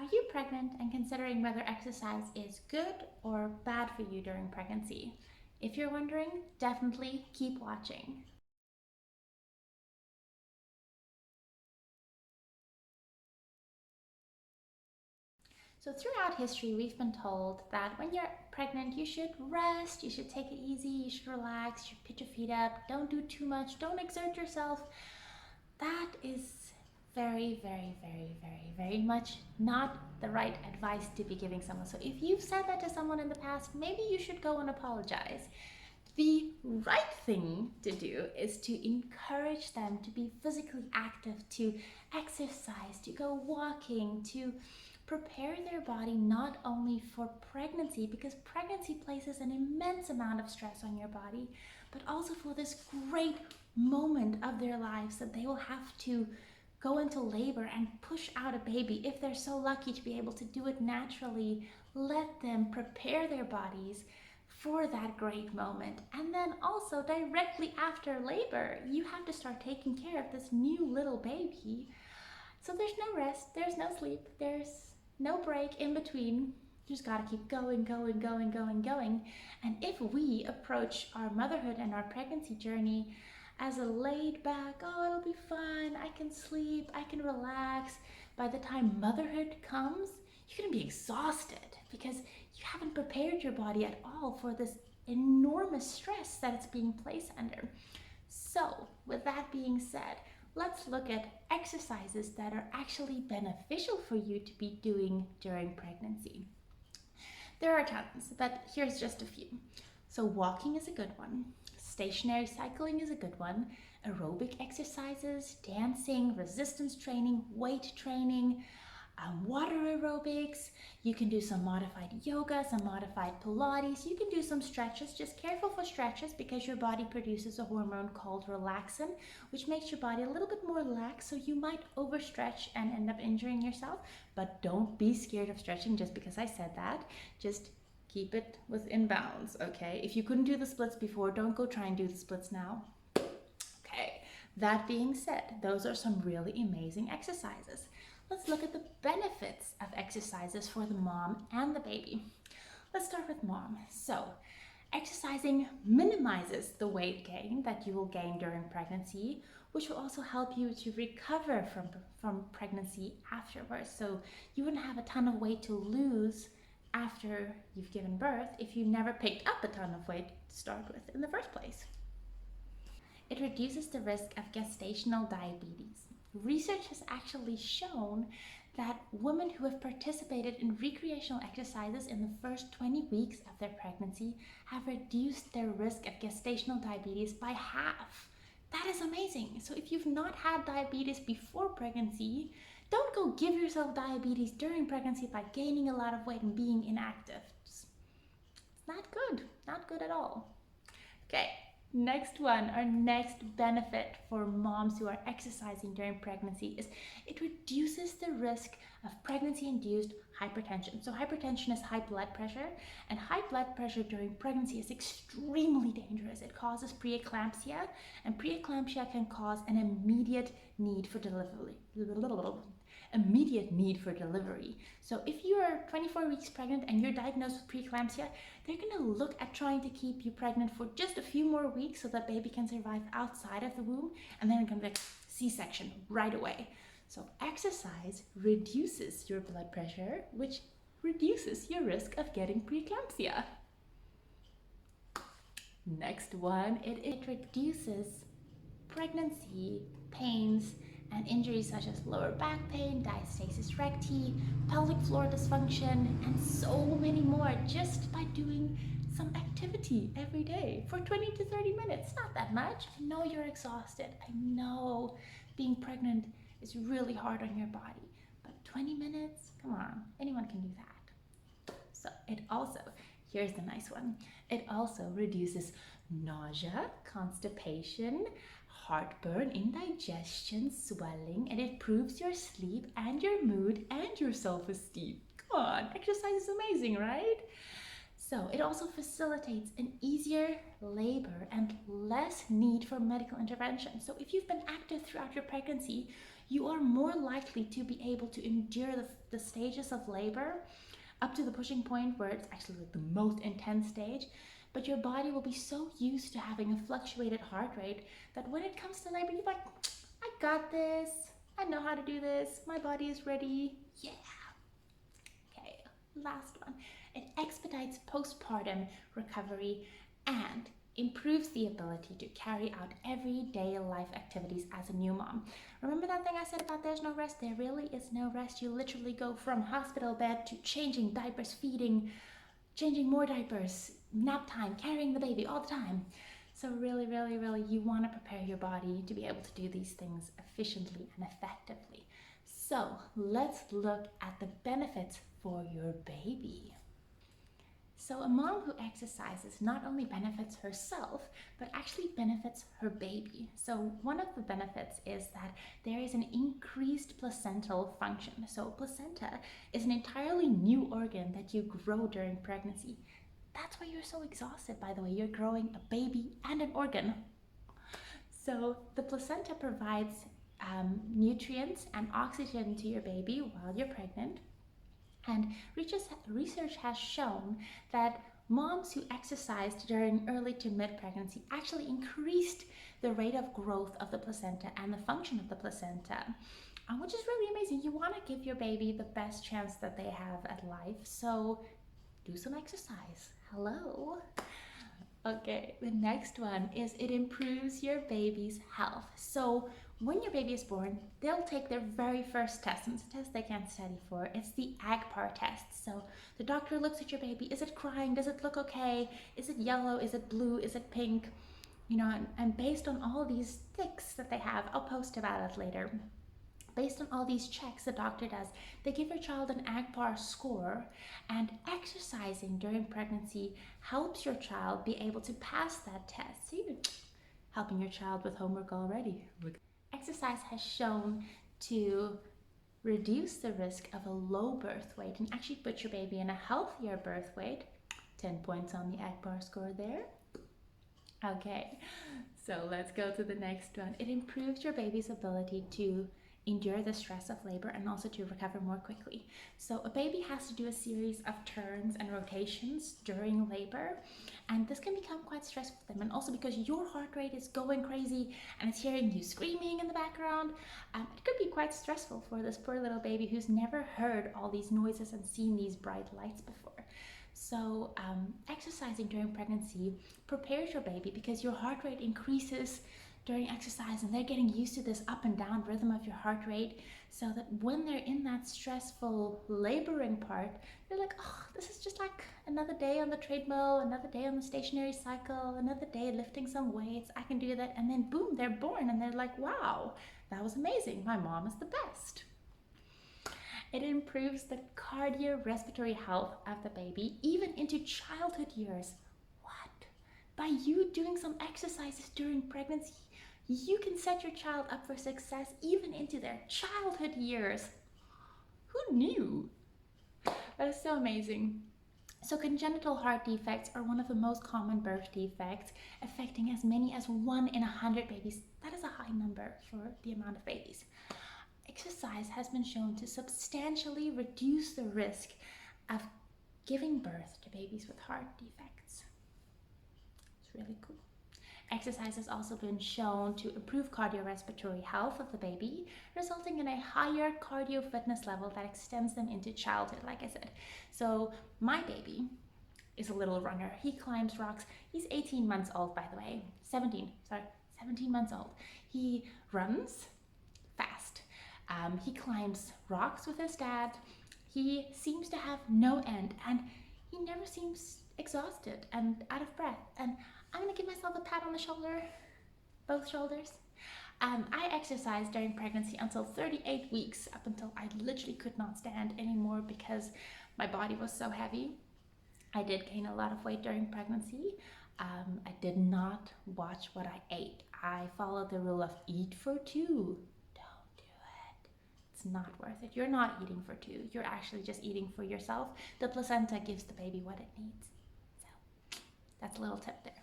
Are you pregnant and considering whether exercise is good or bad for you during pregnancy? If you're wondering, definitely keep watching. So throughout history, we've been told that when you're pregnant, you should rest, you should take it easy, you should relax, you should put your feet up, don't do too much, don't exert yourself. That is very much not the right advice to be giving someone. So if you've said that to someone in the past, maybe you should go and apologize. The right thing to do is to encourage them to be physically active, to exercise, to go walking, to prepare their body not only for pregnancy, because pregnancy places an immense amount of stress on your body, but also for this great moment of their lives that they will have to go into labor and push out a baby. If they're so lucky to be able to do it naturally, let them prepare their bodies for that great moment. And then also directly after labor, you have to start taking care of this new little baby. So there's no rest, there's no sleep, there's no break in between. You just gotta keep going. And if we approach our motherhood and our pregnancy journey as a laid back, oh, it'll be fine, I can sleep, I can relax, by the time motherhood comes, you're gonna be exhausted because you haven't prepared your body at all for this enormous stress that it's being placed under. So, with that being said, let's look at exercises that are actually beneficial for you to be doing during pregnancy. There are tons, but here's just a few. So walking is a good one. Stationary cycling is a good one. Aerobic exercises, dancing, resistance training, weight training, water aerobics. You can do some modified yoga, some modified Pilates. You can do some stretches. Just careful for stretches because your body produces a hormone called relaxin, which makes your body a little bit more lax. So you might overstretch and end up injuring yourself. But don't be scared of stretching just because I said that. Just keep it within bounds, okay? If you couldn't do the splits before, don't go try and do the splits now. Okay, that being said, those are some really amazing exercises. Let's look at the benefits of exercises for the mom and the baby. Let's start with mom. So, exercising minimizes the weight gain that you will gain during pregnancy, which will also help you to recover from pregnancy afterwards. So, you wouldn't have a ton of weight to lose after you've given birth if you never picked up a ton of weight to start with in the first place. It reduces the risk of gestational diabetes. Research has actually shown that women who have participated in recreational exercises in the first 20 weeks of their pregnancy have reduced their risk of gestational diabetes by half. That is amazing. So if you've not had diabetes before pregnancy, don't go give yourself diabetes during pregnancy by gaining a lot of weight and being inactive. It's not good at all. Okay. Next one, our next benefit for moms who are exercising during pregnancy is it reduces the risk of pregnancy-induced hypertension. So hypertension is high blood pressure, and high blood pressure during pregnancy is extremely dangerous. It causes preeclampsia, and preeclampsia can cause an immediate need for delivery. So if you are 24 weeks pregnant and you're diagnosed with preeclampsia, they're going to look at trying to keep you pregnant for just a few more weeks so that baby can survive outside of the womb, and then it can be like C-section right away. So exercise reduces your blood pressure, which reduces your risk of getting preeclampsia. Next one, it reduces pregnancy pains and injuries such as lower back pain, diastasis recti, pelvic floor dysfunction, and so many more just by doing some activity every day for 20 to 30 minutes. Not that much. I know you're exhausted. I know being pregnant is really hard on your body, but 20 minutes, come on, anyone can do that. So it also, here's the nice one, it also reduces nausea, constipation, heartburn, indigestion, swelling, and it improves your sleep and your mood and your self-esteem. Come on, exercise is amazing, right? So it also facilitates an easier labor and less need for medical intervention. So if you've been active throughout your pregnancy, you are more likely to be able to endure the stages of labor up to the pushing point where it's actually like the most intense stage. But your body will be so used to having a fluctuated heart rate that when it comes to labor, you're like, I got this. I know how to do this. My body is ready. Yeah. Okay, last one. It expedites postpartum recovery and improves the ability to carry out everyday life activities as a new mom. Remember that thing I said about there's no rest? There really is no rest. You literally go from hospital bed to changing diapers, feeding, changing more diapers, nap time, carrying the baby all the time. So really, really, really, you want to prepare your body to be able to do these things efficiently and effectively. So let's look at the benefits for your baby. So a mom who exercises not only benefits herself, but actually benefits her baby. So one of the benefits is that there is an increased placental function. So placenta is an entirely new organ that you grow during pregnancy. That's why you're so exhausted, by the way. You're growing a baby and an organ. So the placenta provides nutrients and oxygen to your baby while you're pregnant. And research has shown that moms who exercised during early to mid-pregnancy actually increased the rate of growth of the placenta and the function of the placenta, which is really amazing. You want to give your baby the best chance that they have at life, so do some exercise. Hello. Okay, the next one is it improves your baby's health. So when your baby is born, they'll take their very first test, and it's a test they can't study for. It's the AGPAR test. So the doctor looks at your baby. Is it crying? Does it look okay? Is it yellow? Is it blue? Is it pink? You know, and based on all these ticks that they have, I'll post about it later. Based on all these checks the doctor does, they give your child an AGPAR score, and exercising during pregnancy helps your child be able to pass that test. So you're helping your child with homework already. Exercise has shown to reduce the risk of a low birth weight and actually put your baby in a healthier birth weight. 10 points on the AGPAR score there. Okay, so let's go to the next one. It improves your baby's ability to endure the stress of labor and also to recover more quickly. So a baby has to do a series of turns and rotations during labor, and this can become quite stressful for them. And also because your heart rate is going crazy and it's hearing you screaming in the background, it could be quite stressful for this poor little baby who's never heard all these noises and seen these bright lights before. So exercising during pregnancy prepares your baby because your heart rate increases during exercise, and they're getting used to this up and down rhythm of your heart rate, so that when they're in that stressful laboring part, they're like, oh, this is just like another day on the treadmill, another day on the stationary cycle, another day lifting some weights, I can do that. And then boom, they're born and they're like, wow, that was amazing, my mom is the best. It improves the cardiorespiratory health of the baby, even into childhood years. What? By you doing some exercises during pregnancy, you can set your child up for success even into their childhood years. Who knew? That is so amazing. So congenital heart defects are one of the most common birth defects, affecting as many as 1 in 100 babies. That is a high number for the amount of babies. Exercise has been shown to substantially reduce the risk of giving birth to babies with heart defects. It's really cool. Exercise has also been shown to improve cardiorespiratory health of the baby, resulting in a higher cardio fitness level that extends them into childhood, like I said. So my baby is a little runner. He climbs rocks. He's 18 months old, by the way. 17 months old. He runs fast. He climbs rocks with his dad. He seems to have no end, and he never seems exhausted and out of breath. And I'm gonna give myself a pat on the shoulder, both shoulders. I exercised during pregnancy until 38 weeks, up until I literally could not stand anymore because my body was so heavy. I did gain a lot of weight during pregnancy. I did not watch what I ate. I followed the rule of eat for two. Don't do it. It's not worth it. You're not eating for two. You're actually just eating for yourself. The placenta gives the baby what it needs. So that's a little tip there.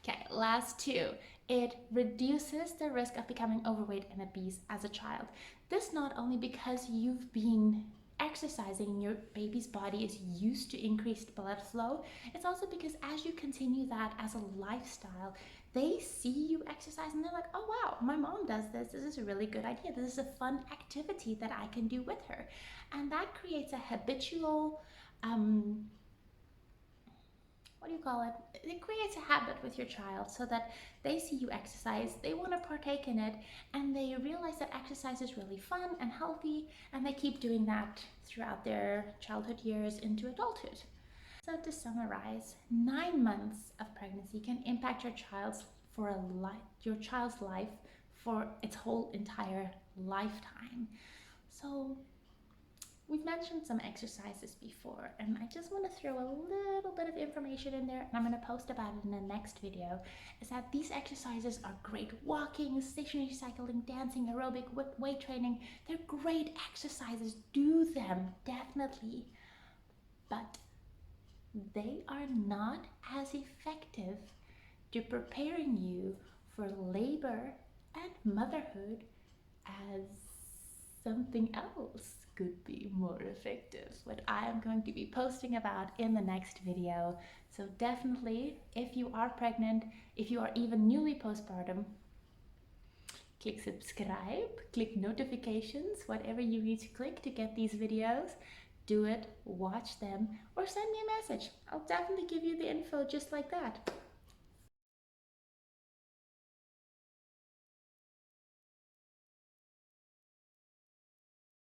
Okay, last two. It reduces the risk of becoming overweight and obese as a child. This not only because you've been exercising and your baby's body is used to increased blood flow, it's also because as you continue that as a lifestyle, they see you exercise and they're like, oh wow, my mom does this. This is a really good idea. This is a fun activity that I can do with her. And that creates a habitual, what do you call it? It creates a habit with your child so that they see you exercise, they want to partake in it, and they realize that exercise is really fun and healthy, and they keep doing that throughout their childhood years into adulthood. So to summarize, 9 months of pregnancy can impact your child's life for its whole entire lifetime. So we've mentioned some exercises before, and I just want to throw a little bit of information in there, and I'm going to post about it in the next video, is that these exercises are great. Walking, stationary cycling, dancing, aerobic, weight training, they're great exercises. Do them, definitely. But they are not as effective to preparing you for labor and motherhood as something else could be more effective, what I am going to be posting about in the next video. So definitely, if you are pregnant, if you are even newly postpartum, click subscribe, click notifications, whatever you need to click to get these videos. Do it, watch them, or send me a message. I'll definitely give you the info just like that.